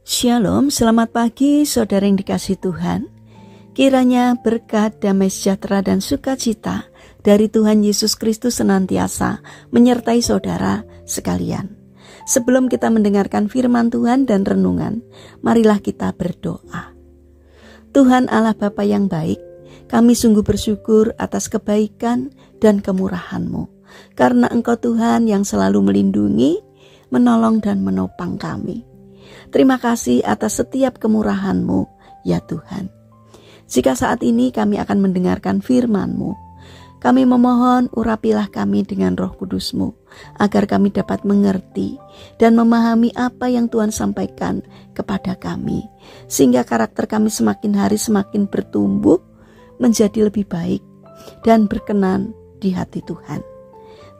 Shalom, selamat pagi saudara yang dikasihi Tuhan. Kiranya berkat, damai sejahtera dan sukacita dari Tuhan Yesus Kristus senantiasa menyertai saudara sekalian. Sebelum kita mendengarkan firman Tuhan dan renungan, marilah kita berdoa. Tuhan Allah Bapa yang baik, kami sungguh bersyukur atas kebaikan dan kemurahan-Mu, karena Engkau Tuhan yang selalu melindungi, menolong dan menopang kami. Terima kasih atas setiap kemurahan-Mu, ya Tuhan. Jika saat ini kami akan mendengarkan firman-Mu, kami memohon urapilah kami dengan Roh Kudus-Mu, agar kami dapat mengerti dan memahami apa yang Tuhan sampaikan kepada kami, sehingga karakter kami semakin hari semakin bertumbuh menjadi lebih baik dan berkenan di hati Tuhan.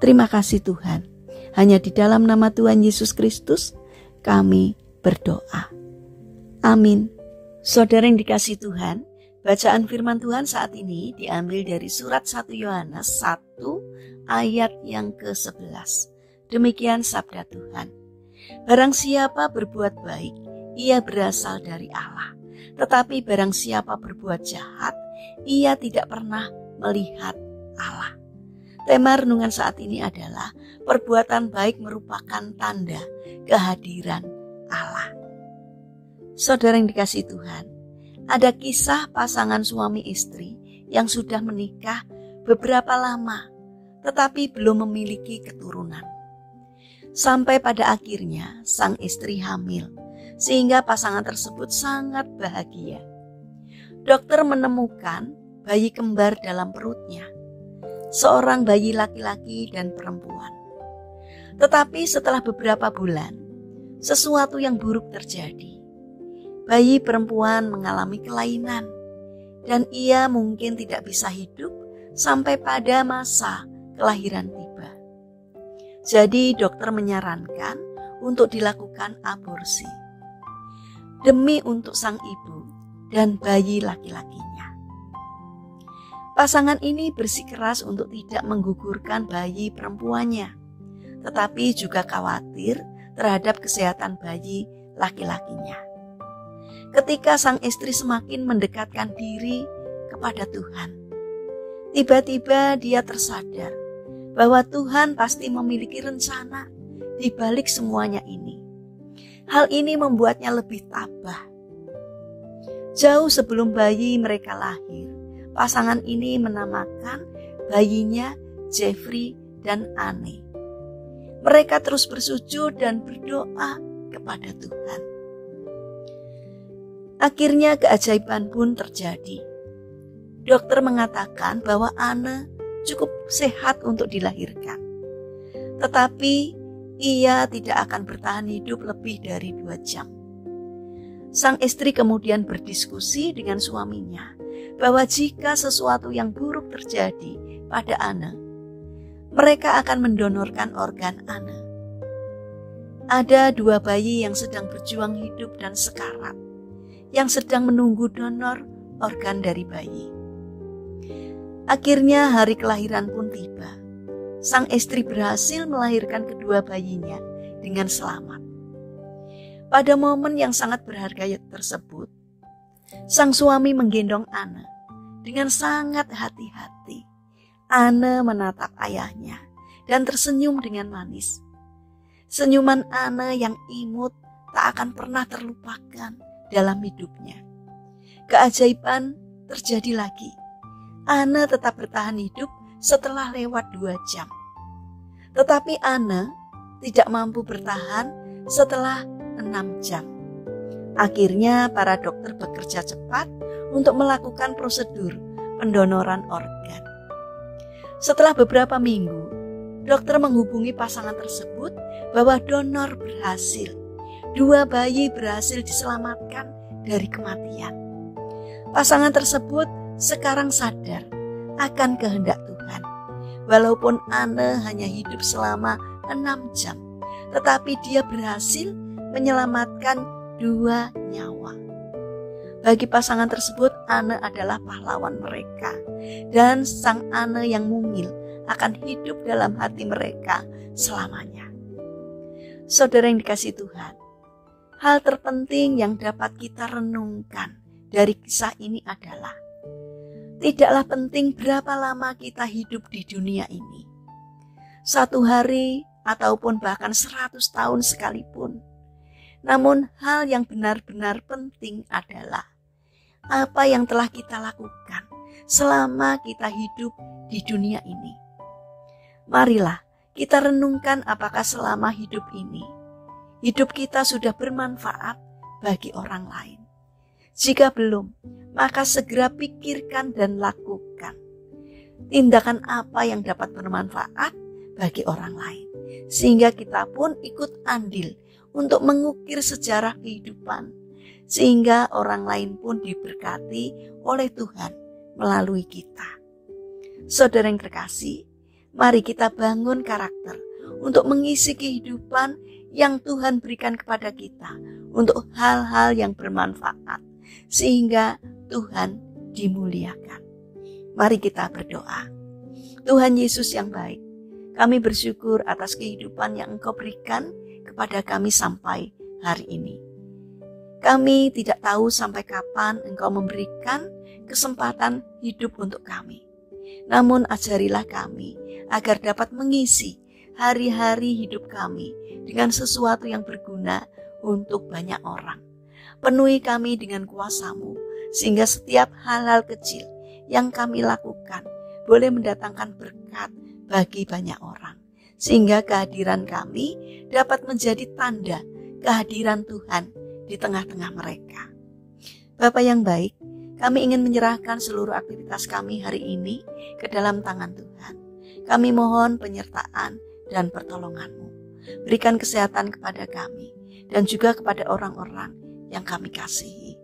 Terima kasih Tuhan. Hanya di dalam nama Tuhan Yesus Kristus kami berdoa. Amin. Saudara yang dikasihi Tuhan, bacaan firman Tuhan saat ini diambil dari surat 1 Yohanes 1 ayat yang ke-11. Demikian sabda Tuhan. Barang siapa berbuat baik, ia berasal dari Allah. Tetapi barang siapa berbuat jahat, ia tidak pernah melihat Allah. Tema renungan saat ini adalah perbuatan baik merupakan tanda kehadiran Allah. Saudara yang dikasihi Tuhan, ada kisah pasangan suami istri yang sudah menikah beberapa lama tetapi belum memiliki keturunan. Sampai pada akhirnya sang istri hamil, sehingga pasangan tersebut sangat bahagia. Dokter menemukan bayi kembar dalam perutnya, seorang bayi laki-laki dan perempuan. Tetapi setelah beberapa bulan, sesuatu yang buruk terjadi. Bayi perempuan mengalami kelainan dan ia mungkin tidak bisa hidup sampai pada masa kelahiran tiba. Jadi dokter menyarankan untuk dilakukan aborsi demi untuk sang ibu dan bayi laki-lakinya. Pasangan ini bersikeras untuk tidak menggugurkan bayi perempuannya, tetapi juga khawatir terhadap kesehatan bayi laki-lakinya. Ketika sang istri semakin mendekatkan diri kepada Tuhan, tiba-tiba dia tersadar bahwa Tuhan pasti memiliki rencana di balik semuanya ini. Hal ini membuatnya lebih tabah. Jauh sebelum bayi mereka lahir, pasangan ini menamakan bayinya Jeffrey dan Anne. Mereka terus bersujud dan berdoa kepada Tuhan. Akhirnya keajaiban pun terjadi. Dokter mengatakan bahwa Anne cukup sehat untuk dilahirkan. Tetapi ia tidak akan bertahan hidup lebih dari 2 jam. Sang istri kemudian berdiskusi dengan suaminya bahwa jika sesuatu yang buruk terjadi pada Anne, mereka akan mendonorkan organ Anne. Ada 2 bayi yang sedang berjuang hidup dan sekarat, yang sedang menunggu donor organ dari bayi. Akhirnya hari kelahiran pun tiba. Sang istri berhasil melahirkan kedua bayinya dengan selamat. Pada momen yang sangat berharga tersebut, sang suami menggendong Anne dengan sangat hati-hati. Anne menatap ayahnya dan tersenyum dengan manis. Senyuman Anne yang imut tak akan pernah terlupakan dalam hidupnya. Keajaiban terjadi lagi. Anne tetap bertahan hidup setelah lewat 2 jam. Tetapi Anne tidak mampu bertahan setelah 6 jam. Akhirnya para dokter bekerja cepat untuk melakukan prosedur pendonoran organ. Setelah beberapa minggu, dokter menghubungi pasangan tersebut bahwa donor berhasil. 2 bayi berhasil diselamatkan dari kematian. Pasangan tersebut sekarang sadar akan kehendak Tuhan. Walaupun Anne hanya hidup selama 6 jam, tetapi dia berhasil menyelamatkan 2 nyawa. Bagi pasangan tersebut, Anne adalah pahlawan mereka. Dan sang Anne yang mungil akan hidup dalam hati mereka selamanya. Saudara yang dikasihi Tuhan, Hal terpenting yang dapat kita renungkan dari kisah ini adalah tidaklah penting berapa lama kita hidup di dunia ini. 1 hari ataupun bahkan 100 tahun sekalipun. Namun hal yang benar-benar penting adalah apa yang telah kita lakukan selama kita hidup di dunia ini. Marilah kita renungkan apakah selama hidup ini, hidup kita sudah bermanfaat bagi orang lain. Jika belum, maka segera pikirkan dan lakukan tindakan apa yang dapat bermanfaat bagi orang lain. Sehingga kita pun ikut andil untuk mengukir sejarah kehidupan. Sehingga orang lain pun diberkati oleh Tuhan melalui kita. Saudara yang terkasih, mari kita bangun karakter untuk mengisi kehidupan yang Tuhan berikan kepada kita untuk hal-hal yang bermanfaat, sehingga Tuhan dimuliakan. Mari kita berdoa. Tuhan Yesus yang baik, kami bersyukur atas kehidupan yang Engkau berikan kepada kami sampai hari ini. Kami tidak tahu sampai kapan Engkau memberikan kesempatan hidup untuk kami. Namun ajarilah kami agar dapat mengisi hari-hari hidup kami dengan sesuatu yang berguna untuk banyak orang. Penuhi kami dengan kuasa-Mu, sehingga setiap hal-hal kecil yang kami lakukan boleh mendatangkan berkat bagi banyak orang. Sehingga kehadiran kami dapat menjadi tanda kehadiran Tuhan di tengah-tengah mereka. Bapa yang baik, kami ingin menyerahkan seluruh aktivitas kami hari ini ke dalam tangan Tuhan. Kami mohon penyertaan dan pertolongan-Mu. Berikan kesehatan kepada kami dan juga kepada orang-orang yang kami kasihi.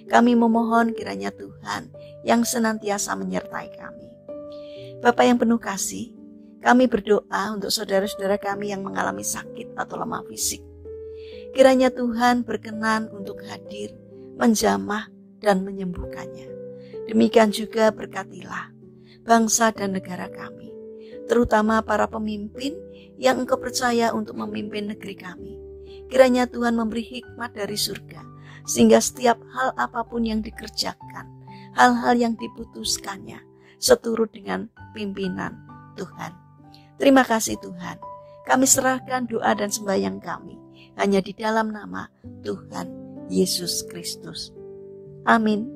Kami memohon kiranya Tuhan yang senantiasa menyertai kami. Bapa yang penuh kasih, kami berdoa untuk saudara-saudara kami yang mengalami sakit atau lemah fisik. Kiranya Tuhan berkenan untuk hadir, menjamah dan menyembuhkannya. Demikian juga berkatilah bangsa dan negara kami, terutama para pemimpin yang Engkau percaya untuk memimpin negeri kami. Kiranya Tuhan memberi hikmat dari surga, sehingga setiap hal apapun yang dikerjakan, hal-hal yang diputuskannya, seturut dengan pimpinan Tuhan. Terima kasih Tuhan, kami serahkan doa dan sembahyang kami hanya di dalam nama Tuhan Yesus Kristus. Amin.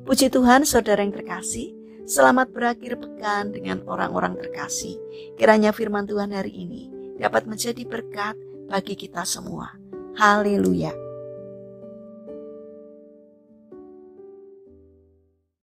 Puji Tuhan, saudara yang terkasih, selamat berakhir pekan dengan orang-orang terkasih. Kiranya firman Tuhan hari ini dapat menjadi berkat bagi kita semua. Haleluya.